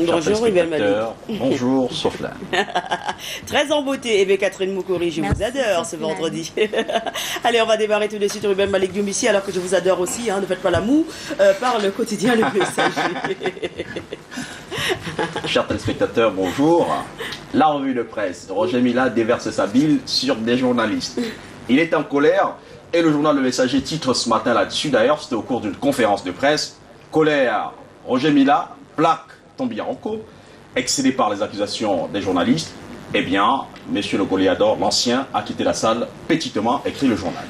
Bonjour Ibel Malik. Bonjour Soflan. Très en beauté. Et bien Catherine Moukouri, je vous adore ce vendredi. Allez, on va démarrer tout de suite sur Ibel Malik Dioum ici, alors que je vous adore aussi, hein, ne faites pas la moue, par le quotidien Le Messager. Chers téléspectateurs, bonjour. La revue de presse. Roger Mila déverse sa bile sur des journalistes. Il est en colère et le journal Le Messager titre ce matin là-dessus. D'ailleurs, c'était au cours d'une conférence de presse. Colère. Roger Mila plaque Tombiaronco, excédé par les accusations des journalistes. Eh bien, Monsieur le Goliador, l'ancien, a quitté la salle pétitement, écrit le journal.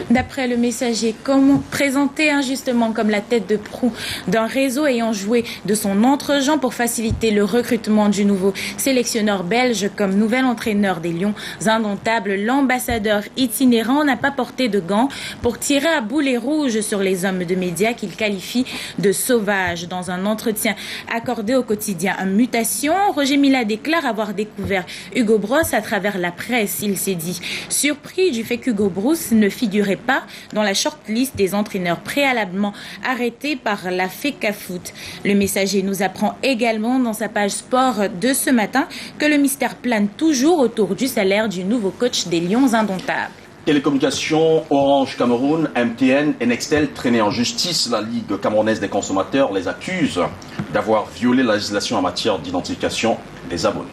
D'après Le Messager, présenté injustement comme la tête de proue d'un réseau ayant joué de son entre-gens pour faciliter le recrutement du nouveau sélectionneur belge comme nouvel entraîneur des Lions indomptables, l'ambassadeur itinérant n'a pas porté de gants pour tirer à boulet rouge sur les hommes de médias qu'il qualifie de sauvages. Dans un entretien accordé au quotidien Mutation, Roger Mila déclare avoir découvert Hugo Bross à travers la presse. Il s'est dit surpris du fait qu'Hugo Bross ne figurait pas dans la shortlist des entraîneurs préalablement arrêtés par la FECAFOOT. Le Messager nous apprend également dans sa page sport de ce matin que le mystère plane toujours autour du salaire du nouveau coach des Lions indomptables. Télécommunications, Orange Cameroun, MTN et Nextel traînés en justice. La Ligue camerounaise des consommateurs les accuse d'avoir violé la législation en matière d'identification des abonnés.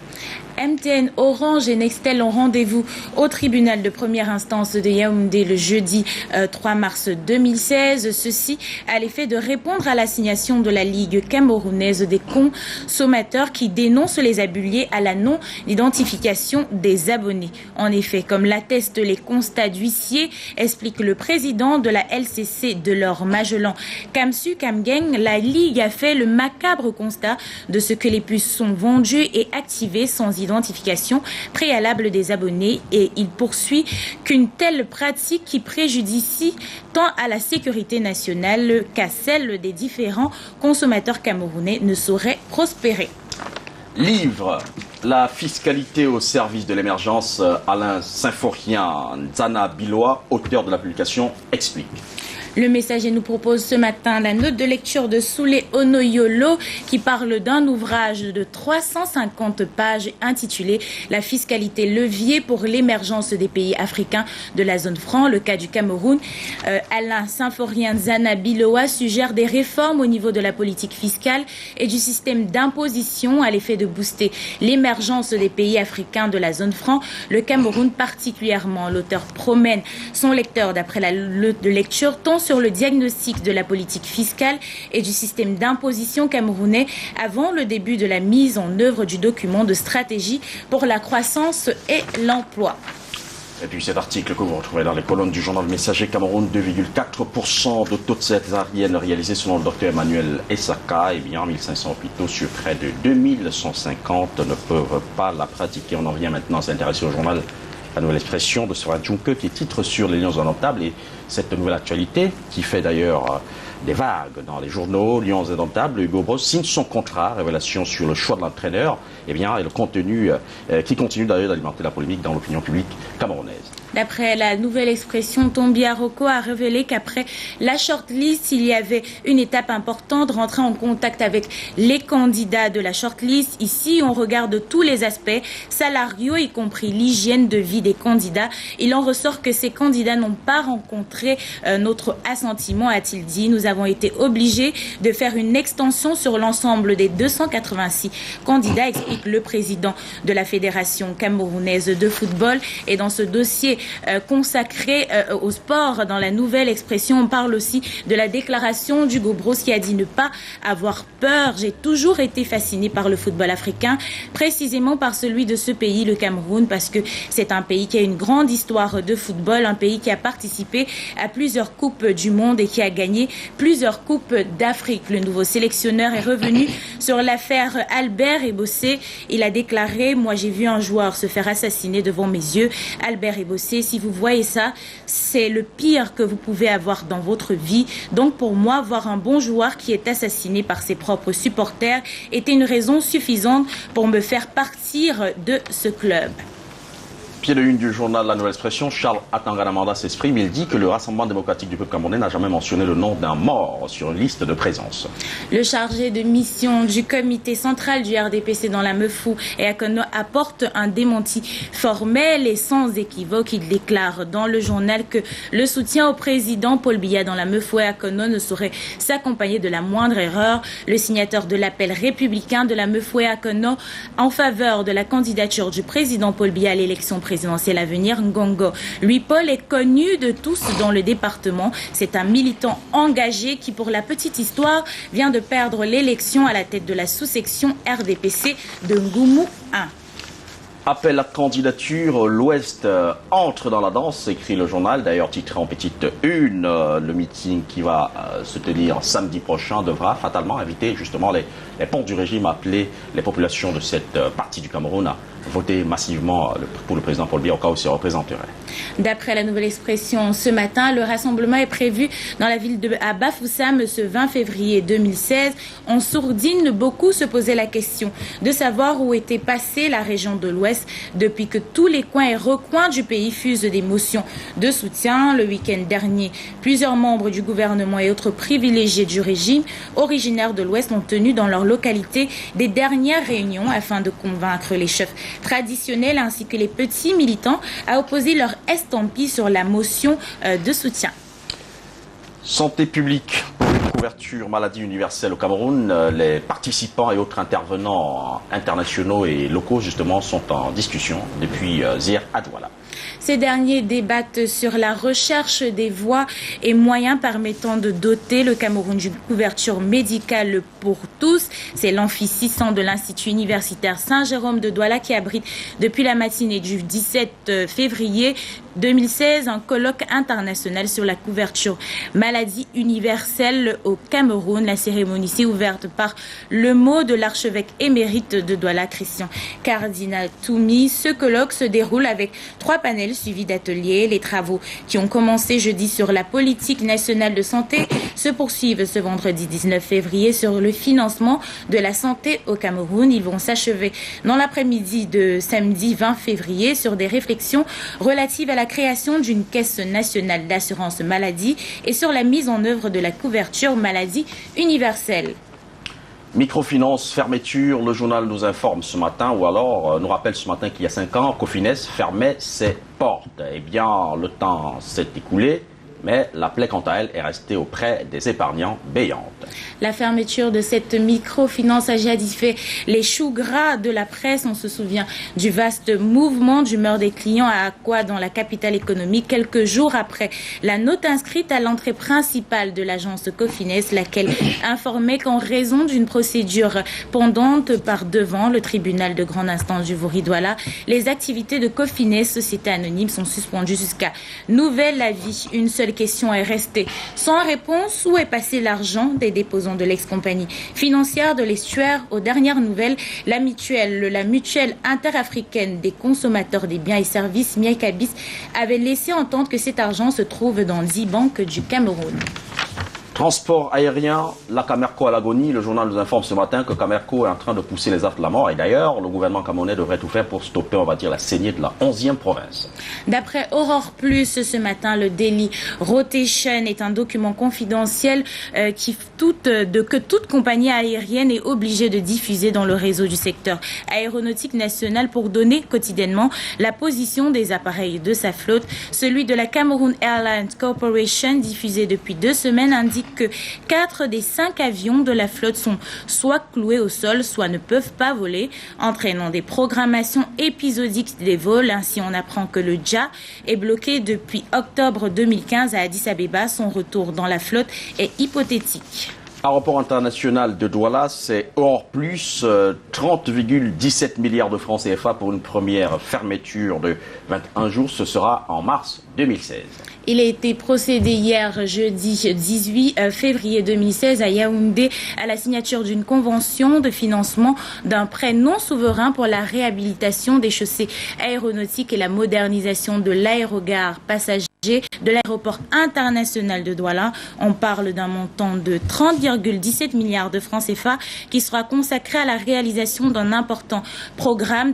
MTN, Orange et Nextel ont rendez-vous au tribunal de première instance de Yaoundé le jeudi 3 mars 2016. Ceci à l'effet de répondre à l'assignation de la Ligue camerounaise des consommateurs qui dénonce les abus liés à la non-identification des abonnés. En effet, comme l'attestent les constats d'huissier, explique le président de la LCC de l'Or Magellan, Kamsu Kamgeng, la Ligue a fait le macabre constat de ce que les puces sont vendues et activées sans identification préalable des abonnés, et il poursuit qu'une telle pratique qui préjudicie tant à la sécurité nationale qu'à celle des différents consommateurs camerounais ne saurait prospérer. Livre La fiscalité au service de l'émergence, Alain Symphorien Nzana Biloa, auteur de la publication, explique. Le Messager nous propose ce matin la note de lecture de Soulé Onoyolo qui parle d'un ouvrage de 350 pages intitulé « La fiscalité levier pour l'émergence des pays africains de la zone franc, le cas du Cameroun ». Alain Symphorien Nzana Biloa suggère des réformes au niveau de la politique fiscale et du système d'imposition à l'effet de booster l'émergence des pays africains de la zone franc, le Cameroun particulièrement. L'auteur promène son lecteur d'après la lecture tant sur le diagnostic de la politique fiscale et du système d'imposition camerounais avant le début de la mise en œuvre du document de stratégie pour la croissance et l'emploi. Et puis cet article que vous retrouverez dans les colonnes du journal Messager Cameroun, 2,4% de taux de césarienne réalisés selon le docteur Emmanuel Essaka. Eh bien, 1500 hôpitaux sur près de 2150 ne peuvent pas la pratiquer. On en vient maintenant à s'intéresser au journal La Nouvelle Expression de Sora Djunke qui titre sur les Lions indomptables et cette nouvelle actualité qui fait d'ailleurs des vagues dans les journaux. Lions indomptables, Hugo Bross signe son contrat, révélation sur le choix de l'entraîneur, et le contenu qui continue d'ailleurs d'alimenter la polémique dans l'opinion publique camerounaise. D'après La Nouvelle Expression, Tombiaronco a révélé qu'après la shortlist, il y avait une étape importante, rentrer en contact avec les candidats de la shortlist. Ici, on regarde tous les aspects salariaux, y compris l'hygiène de vie des candidats. Il en ressort que ces candidats n'ont pas rencontré notre assentiment, a-t-il dit. Nous avons été obligés de faire une extension sur l'ensemble des 286 candidats, explique le président de la Fédération camerounaise de football. Et dans ce dossier consacré au sport, dans La Nouvelle Expression, on parle aussi de la déclaration d'Hugo Bross qui a dit ne pas avoir peur. J'ai toujours été fasciné par le football africain, précisément par celui de ce pays, le Cameroun, parce que c'est un pays qui a une grande histoire de football, un pays qui a participé à plusieurs coupes du monde et qui a gagné plusieurs coupes d'Afrique. Le nouveau sélectionneur est revenu sur l'affaire Albert Ebossé. Il a déclaré: moi j'ai vu un joueur se faire assassiner devant mes yeux. Albert Ebossé, si vous voyez ça, c'est le pire que vous pouvez avoir dans votre vie. Donc pour moi, voir un bon joueur qui est assassiné par ses propres supporters était une raison suffisante pour me faire partir de ce club. Pied de une du journal La Nouvelle Expression, Charles Atanganamanda s'exprime. Il dit que le Rassemblement démocratique du peuple camerounais n'a jamais mentionné le nom d'un mort sur une liste de présence. Le chargé de mission du comité central du RDPC dans la Mefou et Akono apporte un démenti formel et sans équivoque. Il déclare dans le journal que le soutien au président Paul Biya dans la Mefou et Akono ne saurait s'accompagner de la moindre erreur. Le signateur de l'appel républicain de la Mefou et Akono en faveur de la candidature du président Paul Biya à l'élection présidentielle à venir, Ngongo Louis Paul, est connu de tous dans le département. C'est un militant engagé qui, pour la petite histoire, vient de perdre l'élection à la tête de la sous-section RDPC de Ngoumou 1. Appel à candidature, l'Ouest entre dans la danse, écrit le journal, d'ailleurs titré en petite une. Le meeting qui va se tenir samedi prochain devra fatalement inviter justement les ponts du régime à appeler les populations de cette partie du Cameroun à voter massivement pour le président Paul Biya au cas où il se représenterait. D'après la Nouvelle Expression, ce matin, le rassemblement est prévu dans la ville de Bafoussam ce 20 février 2016. En sourdine, beaucoup se posaient la question de savoir où était passée la région de l'Ouest depuis que tous les coins et recoins du pays fusent des motions de soutien. Le week-end dernier, plusieurs membres du gouvernement et autres privilégiés du régime originaires de l'Ouest ont tenu dans leur localité des dernières réunions afin de convaincre les chefs traditionnels ainsi que les petits militants à opposer leur estampille sur la motion de soutien. Santé publique pour une couverture maladie universelle au Cameroun. Les participants et autres intervenants internationaux et locaux justement sont en discussion depuis hier à Douala. Ces derniers débattent sur la recherche des voies et moyens permettant de doter le Cameroun d'une couverture médicale pour tous. C'est l'amphi 600 de l'Institut universitaire Saint-Jérôme de Douala qui abrite depuis la matinée du 17 février 2016 un colloque international sur la couverture maladie universelle au Cameroun. La cérémonie s'est ouverte par le mot de l'archevêque émérite de Douala, Christian Cardinal Toumi. Ce colloque se déroule avec 3 panels suivis d'ateliers. Les travaux qui ont commencé jeudi sur la politique nationale de santé se poursuivent ce vendredi 19 février sur le financement de la santé au Cameroun. Ils vont s'achever dans l'après-midi de samedi 20 février sur des réflexions relatives à la création d'une caisse nationale d'assurance maladie et sur la mise en œuvre de la couverture maladie universelle. Microfinance, fermeture, le journal nous informe ce matin, ou alors nous rappelle ce matin qu'il y a 5 ans, Cofines fermait ses portes. Eh bien, le temps s'est écoulé, mais la plaie, quant à elle, est restée auprès des épargnants béante. La fermeture de cette microfinance a jadis fait les choux gras de la presse. On se souvient du vaste mouvement d'humeur des clients à Akwa dans la capitale économique quelques jours après la note inscrite à l'entrée principale de l'agence Cofines, laquelle informait qu'en raison d'une procédure pendante par devant le tribunal de grande instance du Vouri-Douala, les activités de Cofines, société anonyme, sont suspendues jusqu'à nouvel avis. Une seule question est restée sans réponse: où est passé l'argent des déposants de l'ex-compagnie financière de l'estuaire? Aux dernières nouvelles, la mutuelle interafricaine des consommateurs des biens et services, Miakabis, avait laissé entendre que cet argent se trouve dans 10 banques du Cameroun. Transport aérien, la Camerco à l'agonie. Le journal nous informe ce matin que Camerco est en train de pousser les affres de la mort. Et d'ailleurs, le gouvernement camerounais devrait tout faire pour stopper, on va dire, la saignée de la 11e province. D'après Aurore Plus, ce matin, le Daily Rotation est un document confidentiel que toute compagnie aérienne est obligée de diffuser dans le réseau du secteur aéronautique national pour donner quotidiennement la position des appareils de sa flotte. Celui de la Cameroon Airlines Corporation, diffusé depuis 2 semaines, indique que 4 des 5 avions de la flotte sont soit cloués au sol, soit ne peuvent pas voler, entraînant des programmations épisodiques des vols. Ainsi, on apprend que le JA est bloqué depuis octobre 2015 à Addis Abeba. Son retour dans la flotte est hypothétique. Aéroport international de Douala, c'est hors plus 30,17 milliards de francs CFA pour une première fermeture de 21 jours. Ce sera en mars 2016. Il a été procédé hier, jeudi 18 février 2016, à Yaoundé, à la signature d'une convention de financement d'un prêt non souverain pour la réhabilitation des chaussées aéronautiques et la modernisation de l'aérogare passager de l'aéroport international de Douala. On parle d'un montant de 30,17 milliards de francs CFA qui sera consacré à la réalisation d'un important programme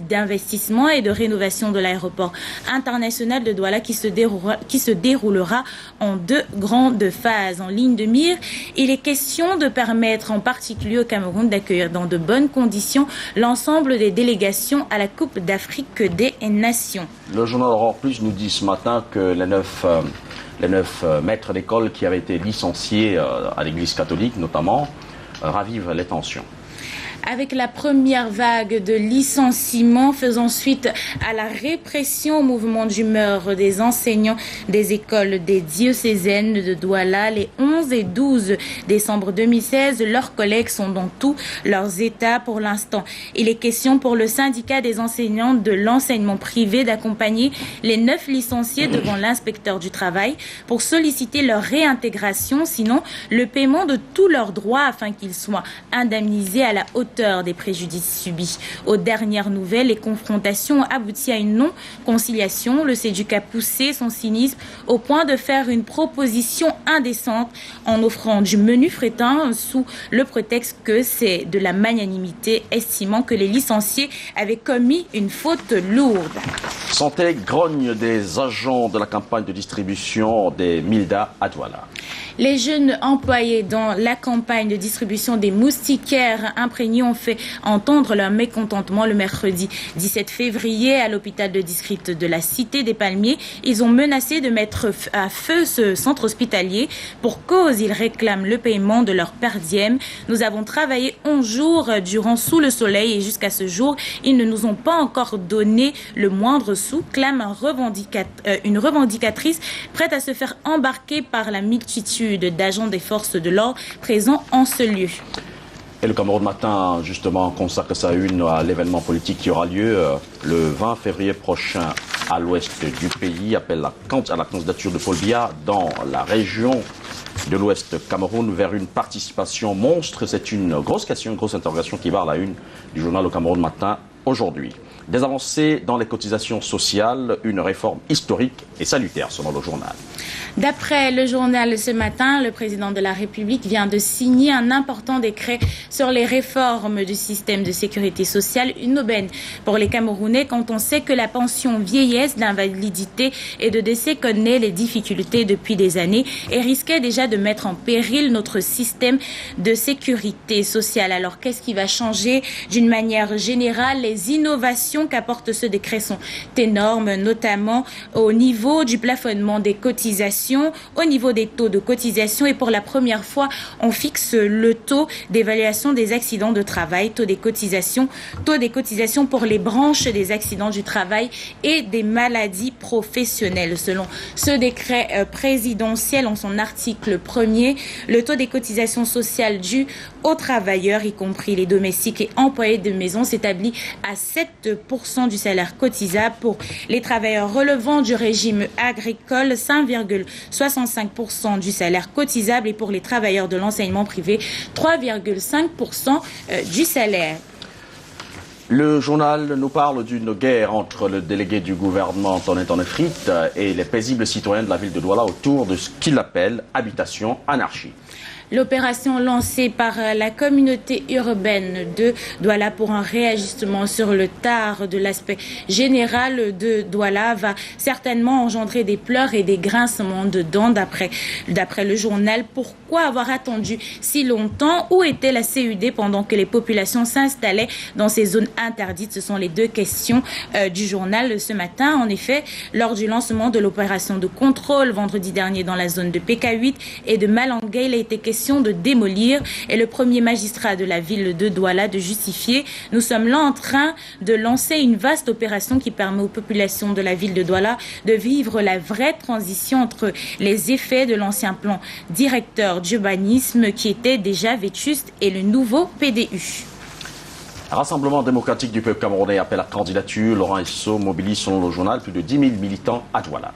d'investissement et de rénovation de l'aéroport international de Douala qui se déroulera en 2 grandes phases. En ligne de mire, il est question de permettre en particulier au Cameroun d'accueillir dans de bonnes conditions l'ensemble des délégations à la Coupe d'Afrique des Nations. Le journal Aurore Plus nous dit ce matin que les 9 maîtres d'école qui avaient été licenciés à l'église catholique notamment ravivent les tensions. Avec la première vague de licenciements faisant suite à la répression au mouvement d'humeur des enseignants des écoles des diocésaines de Douala, les 11 et 12 décembre 2016, leurs collègues sont dans tous leurs états pour l'instant. Il est question pour le syndicat des enseignants de l'enseignement privé d'accompagner les 9 licenciés devant l'inspecteur du travail pour solliciter leur réintégration, sinon le paiement de tous leurs droits afin qu'ils soient indemnisés à la hauteur des préjudices subis. Aux dernières nouvelles, les confrontations ont abouti à une non-conciliation. Le SEDUC a poussé son cynisme au point de faire une proposition indécente en offrant du menu fretin sous le prétexte que c'est de la magnanimité, estimant que les licenciés avaient commis une faute lourde. Santé grogne des agents de la campagne de distribution des Milda à Douala. Les jeunes employés dans la campagne de distribution des moustiquaires imprégnés ont fait entendre leur mécontentement le mercredi 17 février à l'hôpital de district de la Cité des Palmiers. Ils ont menacé de mettre à feu ce centre hospitalier. Pour cause, ils réclament le paiement de leur per diem. Nous avons travaillé 11 jours durant sous le soleil et jusqu'à ce jour, ils ne nous ont pas encore donné le moindre sou, clame une revendicatrice prête à se faire embarquer par la multitude d'agents des forces de l'ordre présents en ce lieu. Et le Cameroun Matin, justement, consacre sa une à l'événement politique qui aura lieu le 20 février prochain à l'ouest du pays. Appelle à la candidature de Paul Biya dans la région de l'ouest Cameroun vers une participation monstre. C'est une grosse question, une grosse interrogation qui va à la une du journal Le Cameroun Matin aujourd'hui. Des avancées dans les cotisations sociales, une réforme historique et salutaire selon le journal. D'après le journal ce matin, le président de la République vient de signer un important décret sur les réformes du système de sécurité sociale, une aubaine pour les Camerounais quand on sait que la pension vieillesse, d'invalidité et de décès connaît les difficultés depuis des années et risquait déjà de mettre en péril notre système de sécurité sociale. Alors qu'est-ce qui va changer d'une manière générale? Les innovations qu'apporte ce décret sont énormes, notamment au niveau du plafonnement des cotisations, au niveau des taux de cotisation et pour la première fois, on fixe le taux d'évaluation des accidents de travail, taux des cotisations pour les branches des accidents du travail et des maladies professionnelles. Selon ce décret présidentiel, en son article 1er, le taux des cotisations sociales dues aux travailleurs, y compris les domestiques et employés de maison, s'établit à 7% du salaire cotisable. Pour les travailleurs relevant du régime agricole, 5,65% du salaire cotisable et pour les travailleurs de l'enseignement privé, 3,5% du salaire. Le journal nous parle d'une guerre entre le délégué du gouvernement Antonin Tonefrit et les paisibles citoyens de la ville de Douala autour de ce qu'il appelle habitation anarchie. L'opération lancée par la communauté urbaine de Douala pour un réajustement sur le tard de l'aspect général de Douala va certainement engendrer des pleurs et des grincements de dents d'après le journal. Pourquoi avoir attendu si longtemps? Où était la CUD pendant que les populations s'installaient dans ces zones interdites? Ce sont les deux questions du journal ce matin. En effet, lors du lancement de l'opération de contrôle vendredi dernier dans la zone de PK8 et de Malangay, il a été question de démolir et le premier magistrat de la ville de Douala de justifier. Nous sommes là en train de lancer une vaste opération qui permet aux populations de la ville de Douala de vivre la vraie transition entre les effets de l'ancien plan directeur d'urbanisme qui était déjà vétuste et le nouveau PDU. Rassemblement démocratique du peuple camerounais appelle à candidature. Laurent Esso mobilise selon le journal plus de 10 000 militants à Douala.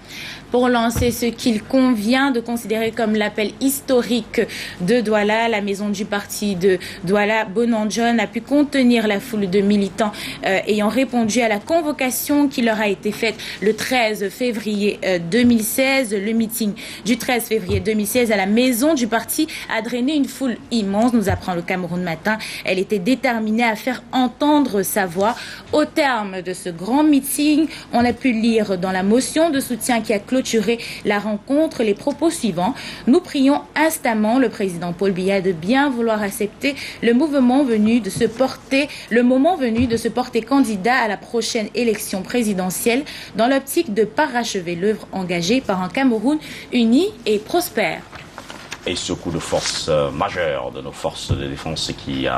Pour lancer ce qu'il convient de considérer comme l'appel historique de Douala, la maison du parti de Douala, Bonan John, a pu contenir la foule de militants ayant répondu à la convocation qui leur a été faite le 13 février 2016. Le meeting du 13 février 2016 à la maison du parti a drainé une foule immense, nous apprend le Cameroun Matin. Elle était déterminée à faire entendre sa voix. Au terme de ce grand meeting, on a pu lire dans la motion de soutien qui a clôturé la rencontre les propos suivants. Nous prions instamment le président Paul Biya de bien vouloir accepter le moment venu de se porter candidat à la prochaine élection présidentielle dans l'optique de parachever l'œuvre engagée par un Cameroun uni et prospère. Et ce coup de force majeur de nos forces de défense qui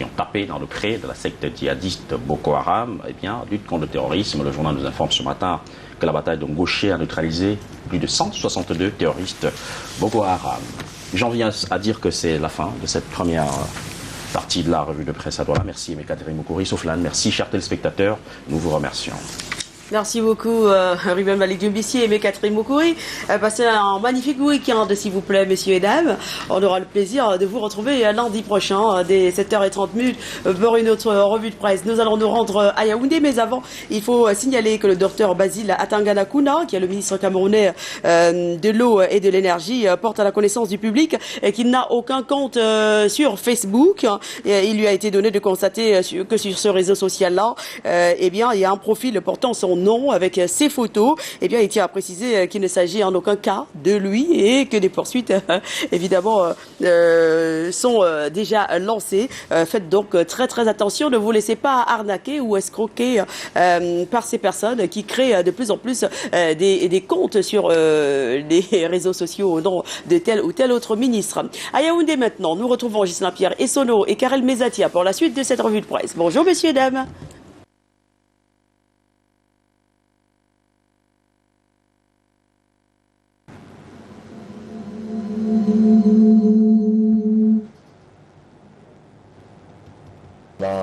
ont tapé dans le pré de la secte djihadiste Boko Haram, eh bien, lutte contre le terrorisme. Le journal nous informe ce matin que la bataille de Ngoché a neutralisé plus de 162 terroristes Boko Haram. J'en viens à dire que c'est la fin de cette première partie de la revue de presse à Douala. Merci Catherine Moukouri, Souflane. Merci chers téléspectateurs, nous vous remercions. Merci beaucoup, Ruben Malik Dumbissi et Catherine Moukouri. Passez un magnifique week-end, s'il vous plaît, messieurs et dames. On aura le plaisir de vous retrouver lundi prochain, dès 7h30 pour une autre revue de presse. Nous allons nous rendre à Yaoundé, mais avant, il faut signaler que le docteur Basile Atangana Kouna, qui est le ministre camerounais de l'eau et de l'énergie, porte à la connaissance du public qu'il n'a aucun compte sur Facebook. Il lui a été donné de constater que sur ce réseau social-là, eh bien, il y a un profil portant son nom avec ses photos. Eh bien, il tient à préciser qu'il ne s'agit en aucun cas de lui et que des poursuites, évidemment, sont déjà lancées. Faites donc très très attention, ne vous laissez pas arnaquer ou escroquer par ces personnes qui créent de plus en plus des comptes sur les réseaux sociaux au nom de tel ou tel autre ministre. À Yaoundé maintenant, nous retrouvons Ghislain Pierre Essonneau et Karel Mezatia pour la suite de cette revue de presse. Bonjour messieurs et dames.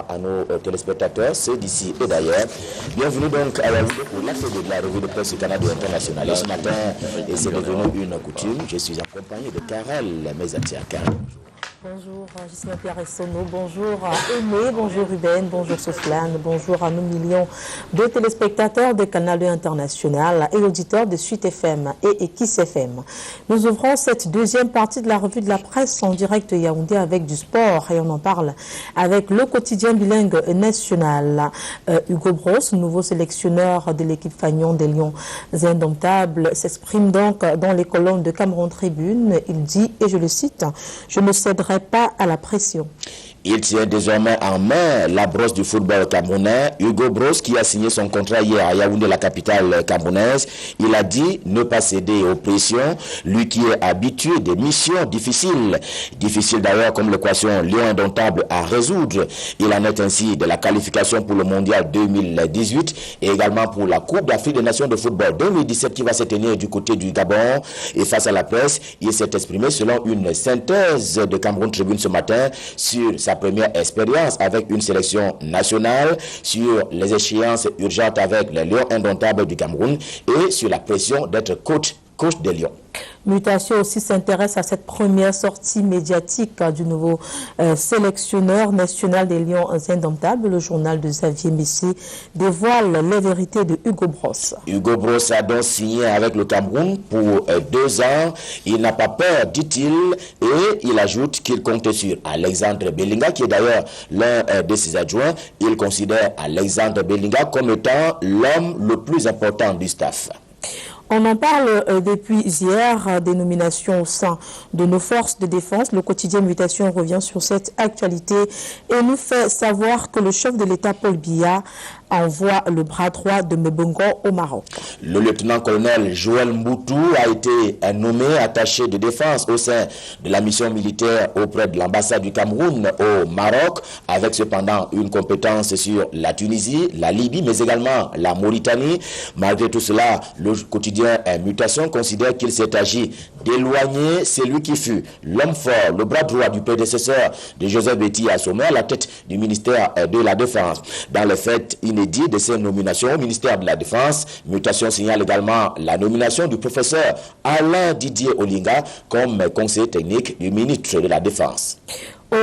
À nos téléspectateurs, c'est d'ici et d'ailleurs. Bienvenue donc à la pour l'atelier de la revue de presse Canada International. Et ce matin, et c'est devenu une coutume, je suis accompagné de Karel Mezatia. Bonjour Ghislain Pierre Essonneau, bonjour Aimé, bonjour Ruben, bonjour Sofiane, bonjour à nos millions de téléspectateurs de Canal International et auditeurs de Suite FM et Kiss FM. Nous ouvrons cette deuxième partie de la revue de la presse en direct Yaoundé avec du sport et on en parle avec le quotidien bilingue national. Hugo Bross, nouveau sélectionneur de l'équipe Fagnon des Lions Indomptables, s'exprime donc dans les colonnes de Cameroun Tribune. Il dit, et je le cite, « Je ne céderai pas à la pression ». Il tient désormais en main la brosse du football camerounais. Hugo Bross, qui a signé son contrat hier à Yaoundé, la capitale camerounaise, il a dit ne pas céder aux pressions, lui qui est habitué des missions difficiles. Difficiles d'ailleurs comme l'équation Lion indomptable à résoudre. Il en est ainsi de la qualification pour le mondial 2018 et également pour la Coupe d'Afrique des Nations de football 2017 qui va se tenir du côté du Gabon. Et face à la presse, il s'est exprimé selon une synthèse de Cameroun Tribune ce matin sur sa première expérience avec une sélection nationale, sur les échéances urgentes avec les Lions indomptables du Cameroun et sur la pression d'être coach des Lions. Mutation aussi s'intéresse à cette première sortie médiatique du nouveau sélectionneur national des Lions indomptables. Le journal de Xavier Messi dévoile les vérités de Hugo Bross. Hugo Bross a donc signé avec le Cameroun pour 2 ans. Il n'a pas peur, dit-il, et il ajoute qu'il compte sur Alexandre Bellinga, qui est d'ailleurs l'un de ses adjoints. Il considère Alexandre Bellinga comme étant l'homme le plus important du staff. On en parle depuis hier des nominations au sein de nos forces de défense. Le quotidien Mutation revient sur cette actualité et nous fait savoir que le chef de l'État Paul Biya envoie le bras droit de Mbongo au Maroc. Le lieutenant-colonel Joël Mboutou a été nommé attaché de défense au sein de la mission militaire auprès de l'ambassade du Cameroun au Maroc, avec cependant une compétence sur la Tunisie, la Libye, mais également la Mauritanie. Malgré tout cela, le quotidien Mutation considère qu'il s'est agi d'éloigner celui qui fut l'homme fort, le bras droit du prédécesseur de Joseph Betty Assomé à la tête du ministère de la Défense. Dans les faits inédits de ces nominations au ministère de la Défense, mutation signale également la nomination du professeur Alain Didier Olinga comme conseiller technique du ministre de la Défense.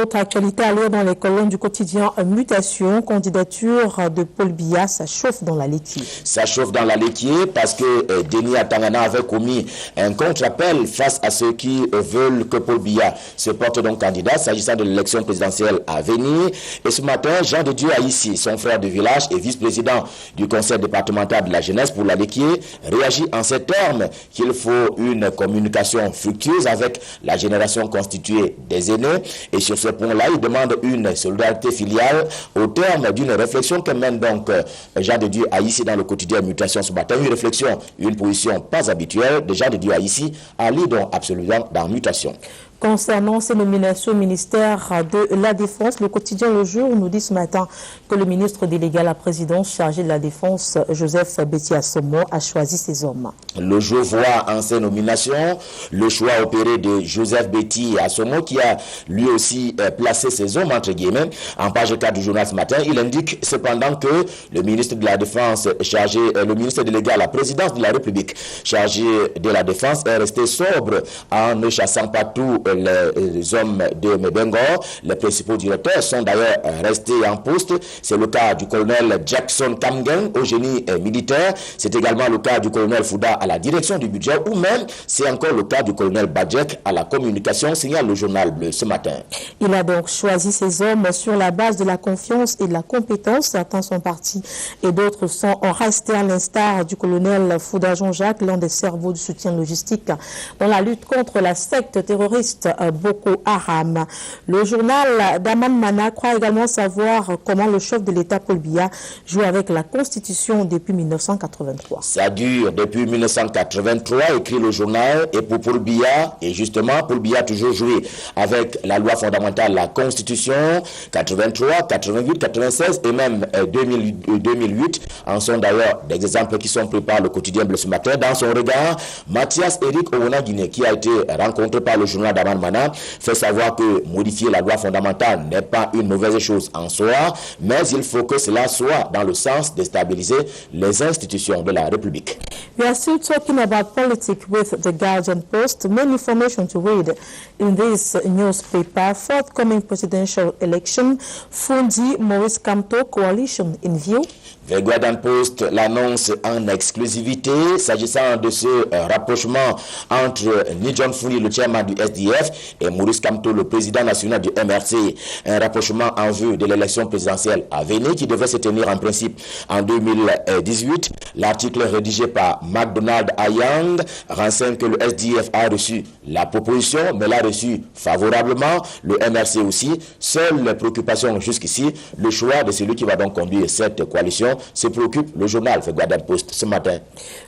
Autre actualité à lire dans les colonnes du quotidien Mutation, candidature de Paul Biya, ça chauffe dans la laitier. Ça chauffe dans la laitier parce que Denis Atangana avait commis un contre-appel face à ceux qui veulent que Paul Biya se porte donc candidat s'agissant de l'élection présidentielle à venir. Et ce matin, Jean de Dieu Haïssi, son frère de village et vice-président du conseil départemental de la jeunesse pour la laitier, réagit en ces termes qu'il faut une communication fructueuse avec la génération constituée des aînés et sur ce point-là, il demande une solidarité filiale au terme d'une réflexion que mène donc Jean de Dieu Haïssi dans le quotidien Mutation ce matin. Une réflexion, une position pas habituelle de Jean de Dieu Haïssi à lire donc absolument dans Mutation. Concernant ces nominations au ministère de la Défense, le quotidien Le Jour nous dit ce matin que le ministre délégué à la présidence chargé de la Défense, Joseph Betty Assomé, a choisi ses hommes. Le Jour voit en ces nominations le choix opéré de Joseph Betty Assomé qui a lui aussi placé ses hommes entre guillemets. En page 4 du journal ce matin, il indique cependant que le ministre de la Défense chargé, le ministre délégué à la présidence de la République chargé de la Défense est resté sobre en ne chassant pas tout les hommes de Mebengo. Les principaux directeurs sont d'ailleurs restés en poste. C'est le cas du colonel Jackson Kamgen au génie militaire. C'est également le cas du colonel Fouda à la direction du budget ou même c'est encore le cas du colonel Badjek à la communication, signale le journal Bleu ce matin. Il a donc choisi ses hommes sur la base de la confiance et de la compétence. Certains sont partis et d'autres sont restés à l'instar du colonel Fouda Jean-Jacques, l'un des cerveaux du soutien logistique dans la lutte contre la secte terroriste Boko Haram. Le journal d'Aman Mana croit également savoir comment le chef de l'État Paul Biya joue avec la Constitution depuis 1983. Ça dure depuis 1983, écrit le journal, et pour Paul Biya, et justement Paul Biya a toujours joué avec la loi fondamentale, la Constitution, 83, 88, 96 et même 2008 en sont d'ailleurs des exemples qui sont pris par le quotidien Bleu ce matin. Dans son regard, Mathias Eric Owona Guinée, qui a été rencontré par le journal d'Aman Mana, fait savoir que modifier la loi fondamentale n'est pas une mauvaise chose en soi, mais il faut que cela soit dans le sens de stabiliser les institutions de la République. We are still talking about politics with the Guardian Post. Main information to read in this newspaper: forthcoming presidential election, Fundi Maurice Kamto coalition in view. The Guardian Post l'annonce en exclusivité s'agissant de ce rapprochement entre Nidjon Fundi, le chairman du SDF, et Maurice Kamto, le président national du MRC. Un rapprochement en vue de l'élection présidentielle à venir qui devrait se tenir en principe en 2018. L'article rédigé par McDonald Ayang renseigne que le SDF a reçu la proposition, mais l'a reçu favorablement. Le MRC aussi. Seule préoccupation jusqu'ici, le choix de celui qui va donc conduire cette coalition, se préoccupe le journal The Guardian Post ce matin.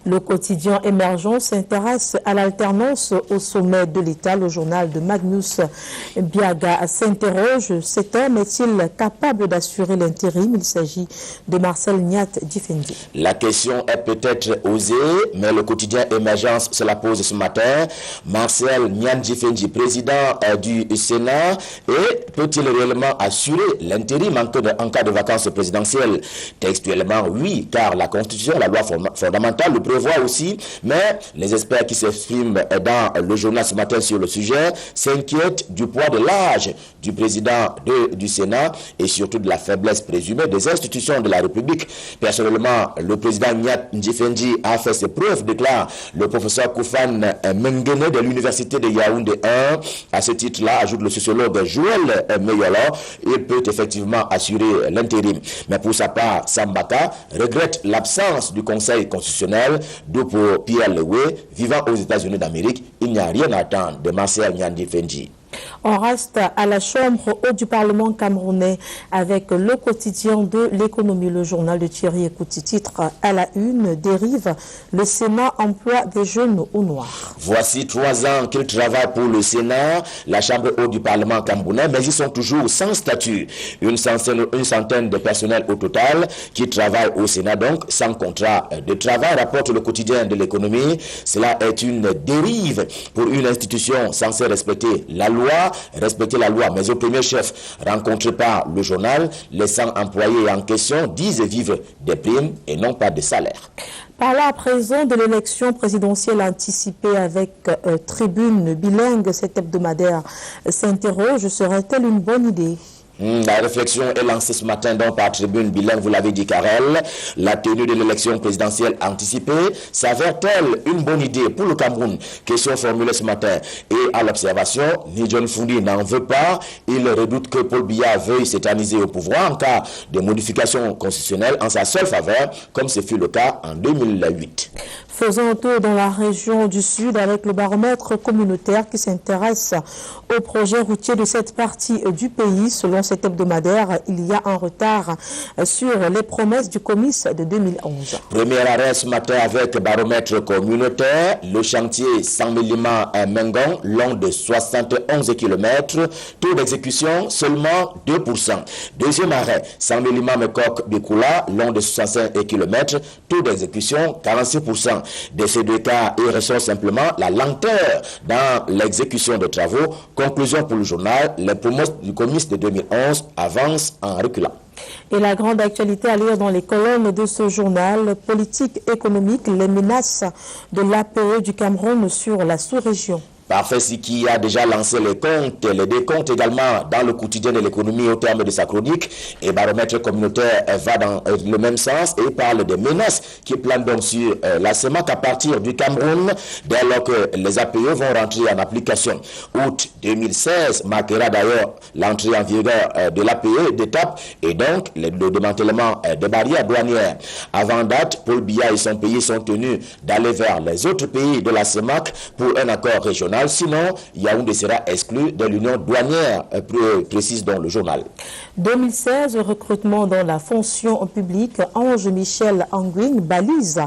Le quotidien émergent s'intéresse à l'alternance au sommet de l'État. Le journal de Magnus Biaga s'interroge: cet homme est-il capable d'assurer l'intérim? Il s'agit de Marcel Niat Difendi. La question est peut-être osée, mais le quotidien Émergence se la pose ce matin. Marcel Niat Difendi, président du Sénat, et peut-il réellement assurer l'intérim en cas de vacances présidentielles? Textuellement, oui, car la Constitution, la loi fondamentale le prévoit aussi, mais les experts qui s'expriment dans le journal ce matin sur le sujet s'inquiètent du poids de l'âge du président du Sénat et surtout de la faiblesse présumée des institutions de la République. Personnellement, le président Niat Ndjifendi a fait ses preuves, déclare le professeur Koufane Mengene de l'université de Yaoundé 1. À ce titre-là, ajoute le sociologue Joël Meyolo, il peut effectivement assurer l'intérim. Mais pour sa part, Sambaka regrette l'absence du Conseil constitutionnel, d'où pour Pierre Lewe, vivant aux États-Unis d'Amérique, il n'y a rien à attendre de Marcel Niat Difendi. On reste à la chambre haute du Parlement camerounais avec le quotidien de l'économie, le journal de Thierry Ekouti, titre à la une, dérive, le Sénat emploie des jeunes au noir. Voici 3 ans qu'ils travaillent pour le Sénat, la chambre haute du Parlement camerounais, mais ils sont toujours sans statut. Une centaine de personnels au total qui travaillent au Sénat, donc sans contrat de travail, rapporte le quotidien de l'économie. Cela est une dérive pour une institution censée respecter la loi, mais au premier chef, rencontré par le journal, les 100 employés en question disent vivre des primes et non pas de salaire. Parlons à présent de l'élection présidentielle anticipée avec tribune bilingue. Cet hebdomadaire s'interroge, serait-elle une bonne idée? La réflexion est lancée ce matin donc par tribune bilingue, vous l'avez dit Karel. La tenue de l'élection présidentielle anticipée s'avère-t-elle une bonne idée pour le Cameroun? Question formulée ce matin. Et à l'observation, ni John Fundi n'en veut pas. Il redoute que Paul Biya veuille s'éterniser au pouvoir en cas de modification constitutionnelle en sa seule faveur, comme ce fut le cas en 2008. Faisons un tour dans la région du Sud avec le baromètre communautaire qui s'intéresse au projet routier de cette partie du pays. Selon cet hebdomadaire, il y a un retard sur les promesses du comice de 2011. Premier arrêt ce matin avec baromètre communautaire, le chantier 100 mm à Mengon, long de 71 km, taux d'exécution seulement 2%. Deuxième arrêt, 100 mm Mekok Bikoula, long de 65 km, taux d'exécution 46%. De ces deux cas, il ressort simplement la lenteur dans l'exécution de travaux. Conclusion pour le journal, les promesses du comice de 2011 avancent en reculant. Et la grande actualité à lire dans les colonnes de ce journal, politique économique, les menaces de l'APE du Cameroun sur la sous-région. Parfait, ce qui a déjà lancé les décomptes également dans le quotidien de l'économie au terme de sa chronique. Et baromètre communautaire va dans le même sens et parle des menaces qui planent donc sur la CEMAC à partir du Cameroun dès lors que les APE vont rentrer en application. Août 2016 marquera d'ailleurs l'entrée en vigueur de l'APE d'étape et donc le démantèlement des barrières douanières. Avant date, Paul Biya et son pays sont tenus d'aller vers les autres pays de la CEMAC pour un accord régional. Sinon, Yaoundé sera exclu de l'union douanière, précise dans le journal. 2016, recrutement dans la fonction publique, Ange Michel Anguing balise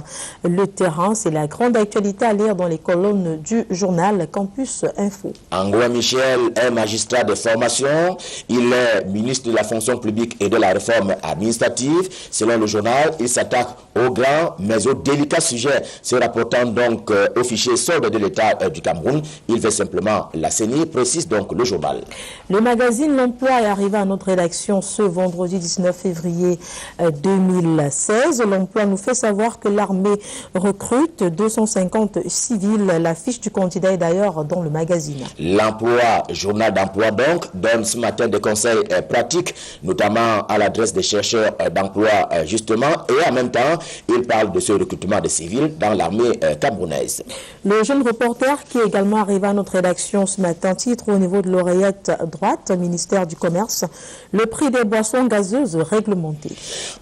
le terrain. C'est la grande actualité à lire dans les colonnes du journal Campus Info. Anguing Michel est magistrat de formation. Il est ministre de la fonction publique et de la réforme administrative. Selon le journal, il s'attaque aux grands mais aux délicats sujets, se rapportant donc au fichier solde de l'État du Cameroun. Il veut simplement l'assainir, précise donc le journal. Le magazine L'Emploi est arrivé à notre rédaction ce vendredi 19 février 2016. L'Emploi nous fait savoir que l'armée recrute 250 civils. La fiche du candidat est d'ailleurs dans le magazine. L'Emploi, journal d'emploi donc, donne ce matin des conseils pratiques, notamment à l'adresse des chercheurs d'emploi justement, et en même temps, il parle de ce recrutement de civils dans l'armée camerounaise. Le jeune reporter qui est également arrivé à notre rédaction ce matin, titre au niveau de l'oreillette droite, ministère du Commerce, le prix des boissons gazeuses réglementées.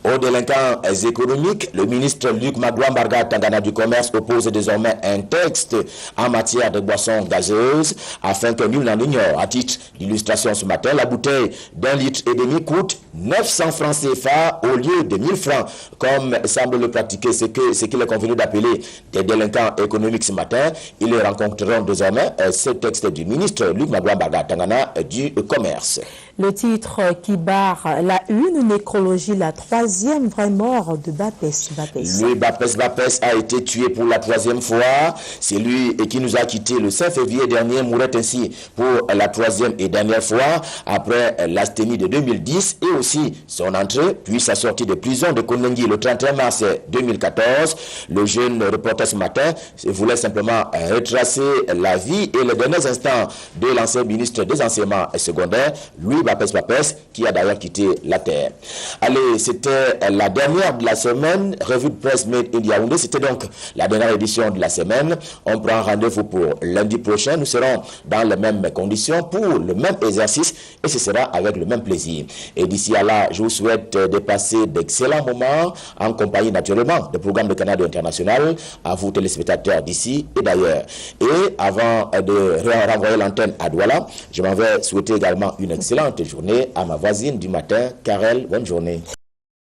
Aux délinquants économiques, le ministre Luc Magouambarga Tangana du Commerce oppose désormais un texte en matière de boissons gazeuses afin que nul n'en ignore. À titre d'illustration ce matin, la bouteille d'1,5 litre coûte 900 francs CFA au lieu de 1000 francs, comme semble le pratiquer ce qu'il est convenu d'appeler des délinquants économiques ce matin. Ils rencontreront désormais ce texte du ministre Luc Magouambarga Tangana du Commerce. Le titre qui barre la une, nécrologie, la troisième vraie mort de Bapès. Le Bapès a été tué pour la troisième fois. C'est lui qui nous a quittés le 5 février dernier, mourait ainsi pour la troisième et dernière fois après l'asthénie de 2010 et aussi son entrée puis sa sortie de prison de Kondengi le 31 mars 2014. Le jeune reporter ce matin voulait simplement retracer la vie et les derniers instants de l'ancien ministre des enseignements secondaires, Louis Papes, qui a d'ailleurs quitté la terre. Allez, c'était la dernière de la semaine, revue de presse Made in Yaoundé. C'était donc la dernière édition de la semaine. On prend rendez-vous pour lundi prochain. Nous serons dans les mêmes conditions pour le même exercice et ce sera avec le même plaisir. Et d'ici à là, je vous souhaite de passer d'excellents moments en compagnie naturellement des programmes de Canal International, à vous téléspectateurs d'ici et d'ailleurs. Et avant de renvoyer l'antenne à Douala, je m'en vais souhaiter également une excellente journée à ma voisine du matin, Karel. Bonne journée.